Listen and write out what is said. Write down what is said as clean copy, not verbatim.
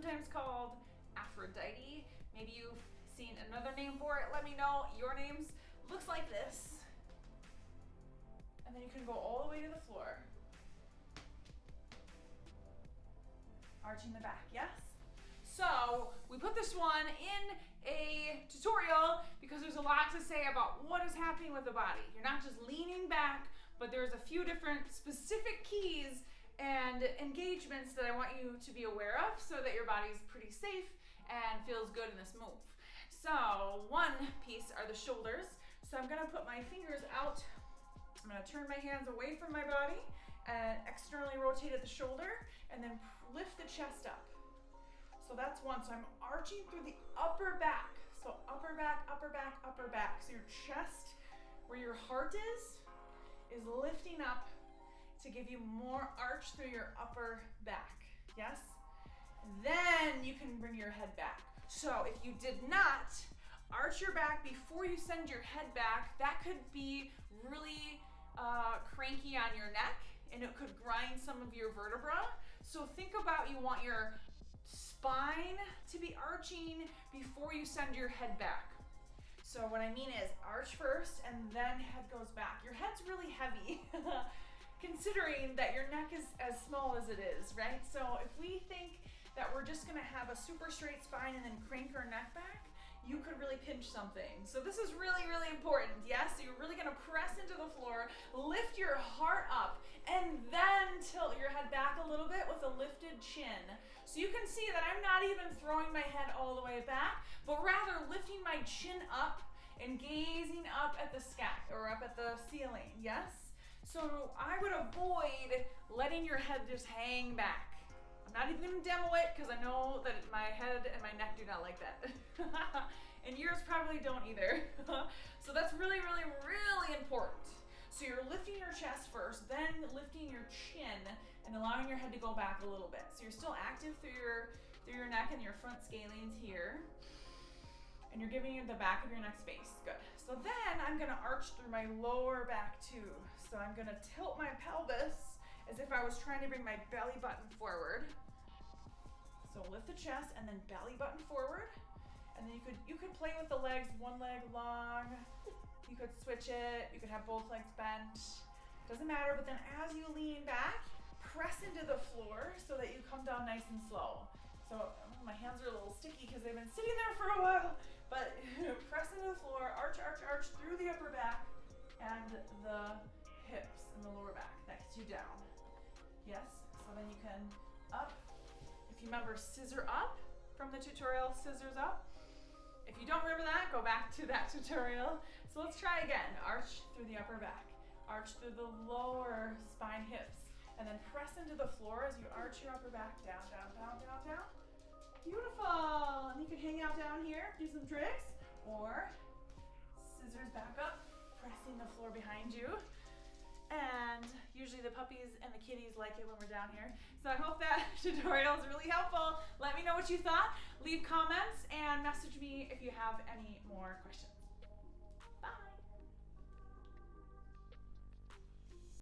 sometimes called Aphrodite. Maybe you've seen another name for it. Let me know your names. Looks like this. And then you can go all the way to the floor. Arching the back, yes? So we put this one in a tutorial because there's a lot to say about what is happening with the body. You're not just leaning back, but there's a few different specific keys and engagements that I want you to be aware of so that your body's pretty safe and feels good in this move. So one piece are the shoulders. So I'm gonna put my fingers out. I'm gonna turn my hands away from my body and externally rotate at the shoulder and then lift the chest up. So that's one. So I'm arching through the upper back. So upper back, upper back, upper back. So your chest, where your heart is lifting up to give you more arch through your upper back. Yes? Then you can bring your head back. So if you did not arch your back before you send your head back, that could be really cranky on your neck and it could grind some of your vertebra. So think about, you want your spine to be arching before you send your head back. So what I mean is arch first and then head goes back. Your head's really heavy considering that your neck is as small as it is, right? So if we think that we're just gonna have a super straight spine and then crank our neck back, you could really pinch something. So this is really, really important, yes? So you're really gonna press into the floor, lift your heart up, and then tilt your head back a little bit with a lifted chin. So you can see that I'm not even throwing my head all the way back, but rather lifting my chin up and gazing up at the sky or up at the ceiling, yes? So I would avoid letting your head just hang back. I'm not even gonna demo it because I know that my head and my neck do not like that. And yours probably don't either. So that's really, really, really important. So you're lifting your chest first, then lifting your chin and allowing your head to go back a little bit. So you're still active through your neck and your front scalenes here. And you're giving you the back of your neck space. Good. So then I'm gonna arch through my lower back too. So I'm gonna tilt my pelvis as if I was trying to bring my belly button forward. So lift the chest and then belly button forward. And then you could play with the legs, one leg long. You could switch it. You could have both legs bent. Doesn't matter, but then as you lean back, press into the floor so that you come down nice and slow. So my hands are a little sticky because they've been sitting there for a while, but press into the floor, arch, arch, arch through the upper back and the hips and the lower back. That gets you down. Yes, so then you can up. If you remember scissor up from the tutorial, scissors up. If you don't remember that, go back to that tutorial. So let's try again. Arch through the upper back, arch through the lower spine, hips, and then press into the floor as you arch your upper back, down, down, down, down, down. Beautiful, and you can hang out down here, do some tricks, or scissors back up, pressing the floor behind you. And usually the puppies and the kitties like it when we're down here. So I hope that tutorial is really helpful. Let me know what you thought. Leave comments and message me if you have any more questions.